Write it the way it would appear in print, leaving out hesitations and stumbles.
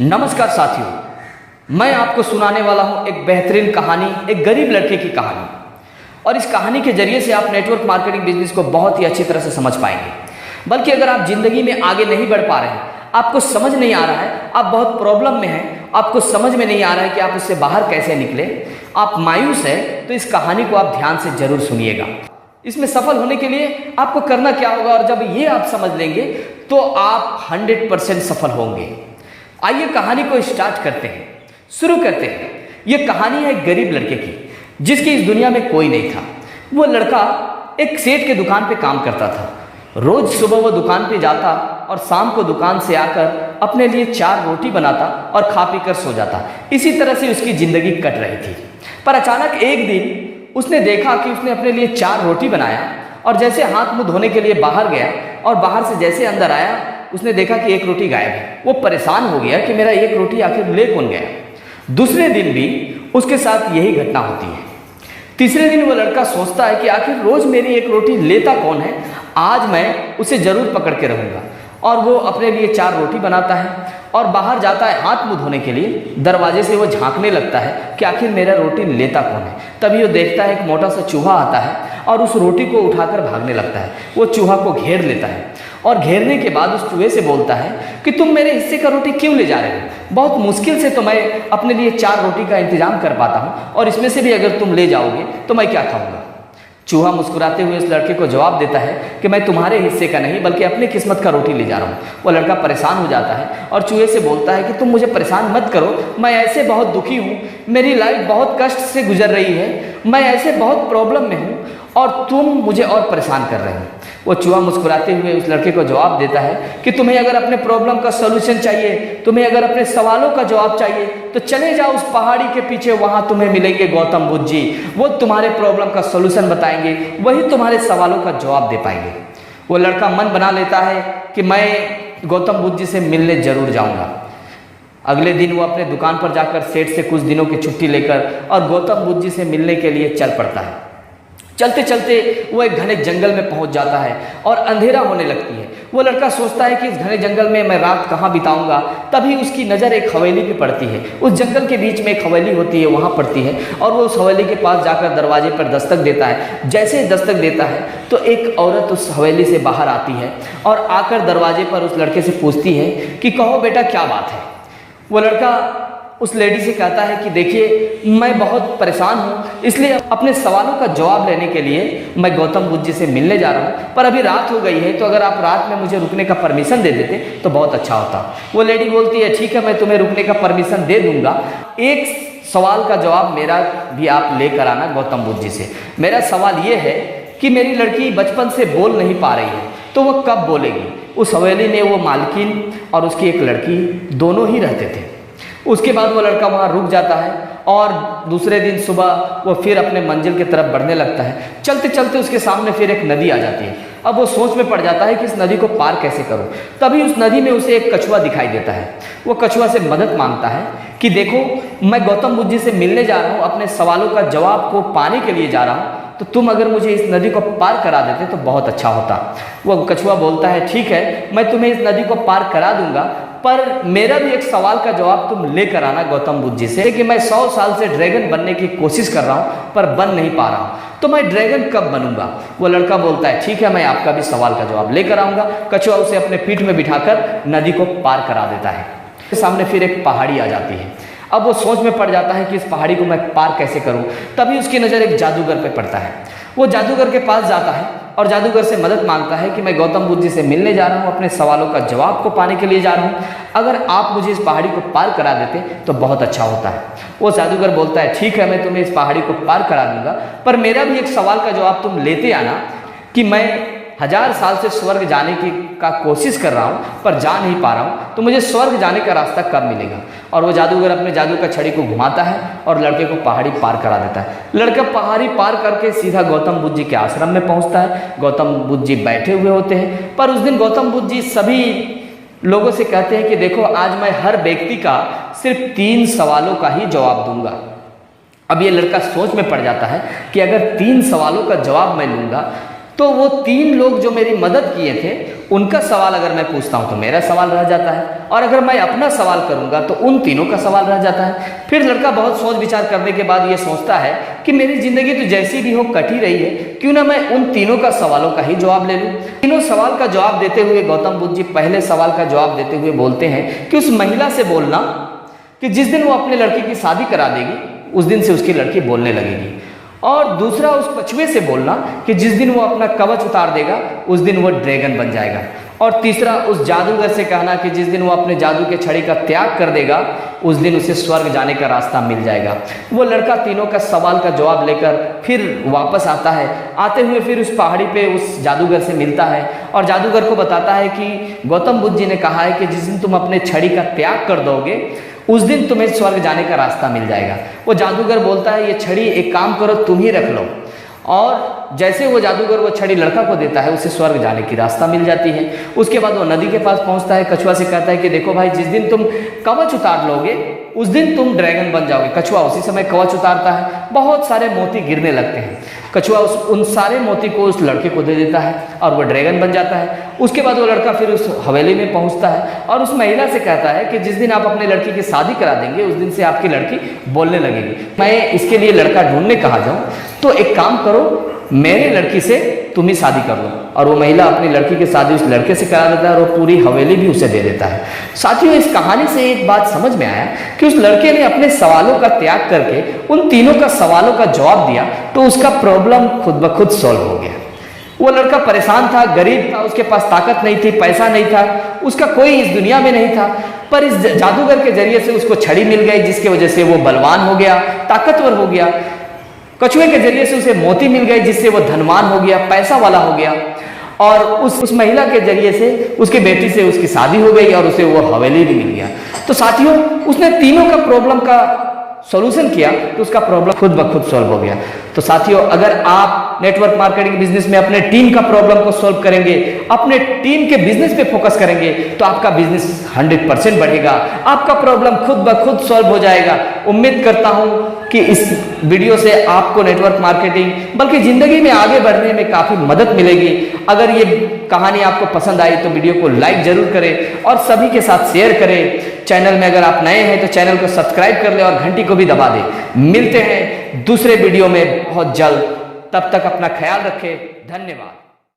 नमस्कार साथियों, मैं आपको सुनाने वाला हूं एक बेहतरीन कहानी, एक गरीब लड़के की कहानी। और इस कहानी के जरिए से आप नेटवर्क मार्केटिंग बिजनेस को बहुत ही अच्छी तरह से समझ पाएंगे। बल्कि अगर आप जिंदगी में आगे नहीं बढ़ पा रहे हैं, आपको समझ नहीं आ रहा है, आप बहुत प्रॉब्लम में हैं, आपको समझ में नहीं आ रहा है कि आप उससे बाहर कैसे निकले, आप मायूस हैं, तो इस कहानी को आप ध्यान से जरूर सुनिएगा। इसमें सफल होने के लिए आपको करना क्या होगा, और जब ये आप समझ लेंगे तो आप 100% सफल होंगे। आइए कहानी को स्टार्ट करते हैं, शुरू करते हैं। यह कहानी है एक गरीब लड़के की, जिसकी इस दुनिया में कोई नहीं था। वो लड़का एक सेठ के दुकान पे काम करता था। रोज सुबह वो दुकान पे जाता और शाम को दुकान से आकर अपने लिए 4 रोटी बनाता और खा पी कर सो जाता। इसी तरह से उसकी जिंदगी कट रही थी। पर अचानक एक दिन उसने देखा कि उसने अपने लिए 4 रोटी बनाया और जैसे हाथ मुंह धोने के लिए बाहर गया और बाहर से जैसे अंदर आया, उसने देखा कि एक रोटी गायब है। वो परेशान हो गया कि मेरा एक रोटी आखिर ले कौन गया। दूसरे दिन भी उसके साथ यही घटना होती है। तीसरे दिन वो लड़का सोचता है कि आखिर रोज मेरी एक रोटी लेता कौन है, आज मैं उसे जरूर पकड़ के रहूंगा। और वो अपने लिए 4 रोटी बनाता है और बाहर जाता है हाथ मुंह धोने के लिए। दरवाजे से वो झांकने लगता है कि आखिर मेरा रोटी लेता कौन है। तभी वो देखता है एक मोटा सा चूहा आता है और उस रोटी को उठाकर भागने लगता है। वो चूहा को घेर लेता है और घेरने के बाद उस चूहे से बोलता है कि तुम मेरे हिस्से का रोटी क्यों ले जा रहे हो? बहुत मुश्किल से तो मैं अपने लिए 4 रोटी का इंतजाम कर पाता हूँ, और इसमें से भी अगर तुम ले जाओगे तो मैं क्या खाऊंगा? चूहा मुस्कुराते हुए उस लड़के को जवाब देता है कि मैं तुम्हारे हिस्से का नहीं बल्कि अपनी किस्मत का रोटी ले जा रहा हूँ। वो लड़का परेशान हो जाता है और चूहे से बोलता है कि तुम मुझे परेशान मत करो, मैं ऐसे बहुत दुखी हूँ, मेरी लाइफ बहुत कष्ट से गुजर रही है, मैं ऐसे बहुत प्रॉब्लम में हूँ और तुम मुझे और परेशान कर रहे हो। वो चूहा मुस्कुराते हुए उस लड़के को जवाब देता है कि तुम्हें अगर अपने प्रॉब्लम का सॉल्यूशन चाहिए, तुम्हें अगर अपने सवालों का जवाब चाहिए, तो चले जाओ उस पहाड़ी के पीछे, वहां तुम्हें मिलेंगे गौतम बुद्ध जी। वो तुम्हारे प्रॉब्लम का सॉल्यूशन बताएंगे, वही तुम्हारे सवालों का जवाब दे पाएंगे। वो लड़का मन बना लेता है कि मैं गौतम बुद्ध जी से मिलने जरूर जाऊंगा। अगले दिन वो अपने दुकान पर जाकर सेठ से कुछ दिनों की छुट्टी लेकर और गौतम बुद्ध जी से मिलने के लिए चल पड़ता है। चलते चलते वो एक घने जंगल में पहुंच जाता है और अंधेरा होने लगती है। वो लड़का सोचता है कि इस घने जंगल में मैं रात कहाँ बिताऊंगा। तभी उसकी नज़र एक हवेली पे पड़ती है। उस जंगल के बीच में एक हवेली होती है, वहाँ पड़ती है, और वो उस हवेली के पास जाकर दरवाजे पर दस्तक देता है। जैसे ही दस्तक देता है तो एक औरत उस हवेली से बाहर आती है और आकर दरवाजे पर उस लड़के से पूछती है कि कहो बेटा क्या बात है। वो लड़का उस लेडी से कहता है कि देखिए मैं बहुत परेशान हूँ, इसलिए अपने सवालों का जवाब लेने के लिए मैं गौतम बुद्ध जी से मिलने जा रहा हूँ, पर अभी रात हो गई है, तो अगर आप रात में मुझे रुकने का परमिशन दे देते तो बहुत अच्छा होता। वो लेडी बोलती है ठीक है, मैं तुम्हें रुकने का परमिशन दे दूंगा, एक सवाल का जवाब मेरा भी आप लेकर आना गौतम बुद्ध जी से। मेरा सवाल ये है कि मेरी लड़की बचपन से बोल नहीं पा रही है, तो वो कब बोलेगी? उस हवेली में वो मालकिन और उसकी एक लड़की दोनों ही रहते थे। उसके बाद वो लड़का वहाँ रुक जाता है और दूसरे दिन सुबह वो फिर अपने मंजिल की तरफ बढ़ने लगता है। चलते चलते उसके सामने फिर एक नदी आ जाती है। अब वो सोच में पड़ जाता है कि इस नदी को पार कैसे करूं। तभी उस नदी में उसे एक कछुआ दिखाई देता है। वो कछुआ से मदद मांगता है कि देखो मैं गौतम बुद्ध जी से मिलने जा रहा हूँ, अपने सवालों का जवाब को पाने के लिए जा रहा हूँ, तो तुम अगर मुझे इस नदी को पार करा देते तो बहुत अच्छा होता। वो कछुआ बोलता है ठीक है, मैं तुम्हें इस नदी को पार करा दूंगा, पर मेरा भी एक सवाल का जवाब तुम लेकर आना गौतम बुद्ध जी से कि मैं 100 साल से ड्रैगन बनने की कोशिश कर रहा हूँ पर बन नहीं पा रहा हूँ, तो मैं ड्रैगन कब बनूंगा? वो लड़का बोलता है ठीक है, मैं आपका भी सवाल का जवाब लेकर आऊंगा। कछुआ उसे अपने पीठ में बिठाकर नदी को पार करा देता है। सामने फिर एक पहाड़ी आ जाती है। अब वो सोच में पड़ जाता है कि इस पहाड़ी को मैं पार कैसे करूं। तभी उसकी नज़र एक जादूगर पे पड़ता है। वो जादूगर के पास जाता है और जादूगर से मदद मांगता है कि मैं गौतम बुद्ध जी से मिलने जा रहा हूँ, अपने सवालों का जवाब को पाने के लिए जा रहा हूँ, अगर आप मुझे इस पहाड़ी को पार करा देते तो बहुत अच्छा होता है। वो जादूगर बोलता है ठीक है, मैं तुम्हें इस पहाड़ी को पार करा दूंगा, पर मेरा भी एक सवाल का जवाब तुम लेते आना कि मैं 1000 साल से स्वर्ग जाने की कोशिश कर रहा हूँ पर जा नहीं पा रहा हूँ, तो मुझे स्वर्ग जाने का रास्ता कब मिलेगा? और वो जादूगर अपने जादू का छड़ी को घुमाता है और लड़के को पहाड़ी पार करा देता है। लड़का पहाड़ी पार करके सीधा गौतम बुद्ध जी के आश्रम में पहुँचता है। गौतम बुद्ध जी बैठे हुए होते हैं, पर उस दिन गौतम बुद्ध जी सभी लोगों से कहते हैं कि देखो आज मैं हर व्यक्ति का सिर्फ 3 सवालों का ही जवाब दूंगा। अब ये लड़का सोच में पड़ जाता है कि अगर 3 सवालों का जवाब मैं लूँगा तो वो 3 लोग जो मेरी मदद किए थे उनका सवाल अगर मैं पूछता हूँ तो मेरा सवाल रह जाता है, और अगर मैं अपना सवाल करूँगा तो उन तीनों का सवाल रह जाता है। फिर लड़का बहुत सोच विचार करने के बाद ये सोचता है कि मेरी ज़िंदगी तो जैसी भी हो कट ही रही है, क्यों ना मैं उन तीनों का सवालों का ही जवाब ले लूँ। तीनों सवाल का जवाब देते हुए गौतम बुद्ध जी पहले सवाल का जवाब देते हुए बोलते हैं कि उस महिला से बोलना कि जिस दिन वो अपने लड़के की शादी करा देगी उस दिन से उसकी लड़की बोलने लगेगी, और दूसरा उस कछुए से बोलना कि जिस दिन वो अपना कवच उतार देगा उस दिन वो ड्रैगन बन जाएगा, और तीसरा उस जादूगर से कहना कि जिस दिन वो अपने जादू के छड़ी का त्याग कर देगा उस दिन उसे स्वर्ग जाने का रास्ता मिल जाएगा। वो लड़का तीनों का सवाल का जवाब लेकर फिर वापस आता है। आते हुए फिर उस पहाड़ी पे उस जादूगर से मिलता है और जादूगर को बताता है कि गौतम बुद्ध जी ने कहा है कि जिस दिन तुम अपने छड़ी का त्याग कर दोगे उस दिन तुम्हें स्वर्ग जाने का रास्ता मिल जाएगा। वो जादूगर बोलता है ये छड़ी एक काम करो तुम ही रख लो, और जैसे वो जादूगर वो छड़ी लड़का को देता है उसे स्वर्ग जाने की रास्ता मिल जाती है। उसके बाद वो नदी के पास पहुंचता है, कछुआ से कहता है कि देखो भाई जिस दिन तुम कवच उतार लोगे उस दिन तुम ड्रैगन बन जाओगे। कछुआ उसी समय कवच उतारता है, बहुत सारे मोती गिरने लगते हैं। कछुआ उन सारे मोती को उस लड़के को दे देता है और वो ड्रैगन बन जाता है। उसके बाद वो लड़का फिर उस हवेली में पहुंचता है और उस महिला से कहता है कि जिस दिन आप अपने लड़की की शादी करा देंगे उस दिन से आपकी लड़की बोलने लगेगी। मैं इसके लिए लड़का ढूंढने कहा जाऊं तो एक काम करो, मेरे लड़की से तुम ही शादी कर लो। और वो महिला अपनी लड़की की शादी उस लड़के से करा देता है और वो पूरी हवेली भी उसे दे देता है। साथियों, इस कहानी से एक बात समझ में आया कि उस लड़के ने अपने सवालों का त्याग करके उन तीनों का सवालों का जवाब दिया तो उसका प्रॉब्लम खुद ब खुद सॉल्व हो गया। वो लड़का परेशान था, गरीब था, उसके पास ताकत नहीं थी, पैसा नहीं था, उसका कोई इस दुनिया में नहीं था, पर इस जादूगर के जरिए से उसको छड़ी मिल गई जिसकी वजह से वो बलवान हो गया, ताकतवर हो गया। कछुए के जरिए से उसे मोती मिल गए जिससे वो धनवान हो गया, पैसा वाला हो गया, और उस महिला के जरिए से उसकी बेटी से उसकी शादी हो गई और उसे वो हवेली भी मिल गया। तो साथियों, उसने तीनों का प्रॉब्लम का सॉल्यूशन किया तो उसका प्रॉब्लम खुद ब खुद सॉल्व हो गया। तो साथियों, अगर आप नेटवर्क मार्केटिंग बिजनेस में अपने टीम का प्रॉब्लम को सॉल्व करेंगे, अपने टीम के बिजनेस पे फोकस करेंगे तो आपका बिजनेस 100% बढ़ेगा, आपका प्रॉब्लम खुद ब खुद सॉल्व हो जाएगा। उम्मीद करता हूं कि इस वीडियो से आपको नेटवर्क मार्केटिंग बल्कि जिंदगी में आगे बढ़ने में काफी मदद मिलेगी। अगर ये कहानी आपको पसंद आई तो वीडियो को लाइक जरूर करें और सभी के साथ शेयर करें। चैनल में अगर आप नए हैं तो चैनल को सब्सक्राइब कर लें और घंटी को भी दबा दें। मिलते हैं दूसरे वीडियो में बहुत जल्द, तब तक अपना ख्याल रखें। धन्यवाद।